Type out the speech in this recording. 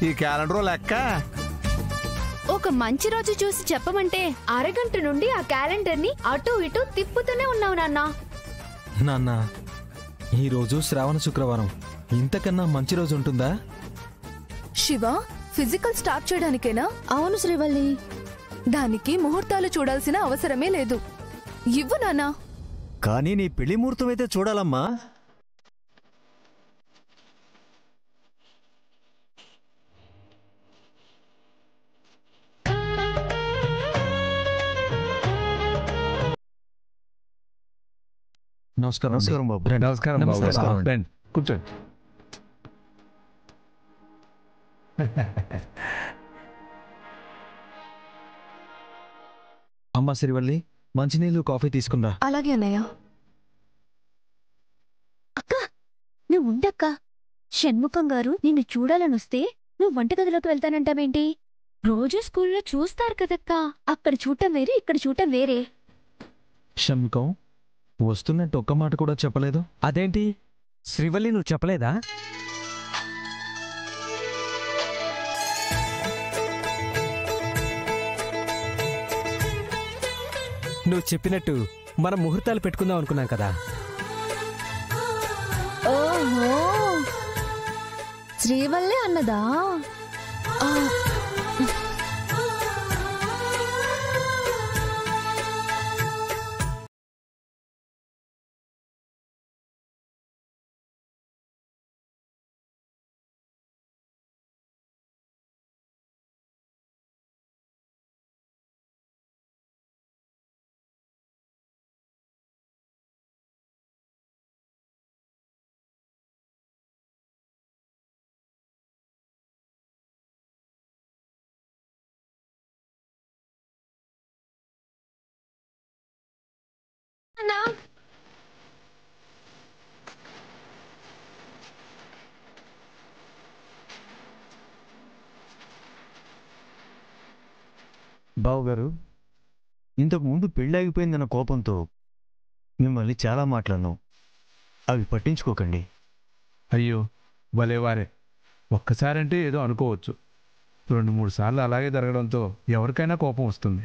ఈ క్యాలెండర్ లెక్క. ఒక మంచి రోజు చూసి చెప్పమంటే అరగంట నుండి ఆ క్యాలెండర్ ని అటు ఇటు తిప్పుతూనే ఉన్నావు నాన్న. ఈరోజు శ్రావణ శుక్రవారం, ఇంతకన్నా మంచి రోజు ఉంటుందా? శివ, ఫిజికల్ స్టార్ట్ చేయడానికేనా? అవును శ్రీవల్లి. దానికి ముహూర్తాలు చూడాల్సిన అవసరమే లేదు. ఇవ్వు నాన్నా. కానీ నీ పెళ్లి ముహూర్తం అయితే చూడాలమ్మా. నమస్కారం. నమస్కారం బాబు. నమస్కారం బాబు. కూర్చోండి. అమ్మా శ్రీవల్లి, మంచినీళ్ళు కాఫీ తీసుకుందా? అలాగే అన్నయ్య. అక్క, నువ్వు ఉండక్క. షణ్ముఖం గారు నిన్ను చూడాలనొస్తే నువ్వు వంటగదిలోకి వెళ్తానంటావేంటి? రోజు స్కూల్లో చూస్తారు కదక్కా. అక్కడ చూడటం వేరే, ఇక్కడ చూడటం వేరే. షణ్ముఖం వస్తున్నట్టు ఒక్క మాట కూడా చెప్పలేదు. అదేంటి శ్రీవల్లి, నువ్వు చెప్పలేదా? నువ్వు చెప్పినట్టు మనం ముహూర్తాలు పెట్టుకుందాం అనుకున్నాం కదా. ఓహో, శ్రీవల్లి అన్నదా? బావుగారు, ఇంతకు ముందు పెళ్ళాగిపోయిందన్న కోపంతో మిమ్మల్ని చాలా మాట్లాడినాం. అవి పట్టించుకోకండి. అయ్యో భలేవారే. ఒక్కసారంటే ఏదో అనుకోవచ్చు, 2-3 సార్లు అలాగే జరగడంతో ఎవరికైనా కోపం వస్తుంది.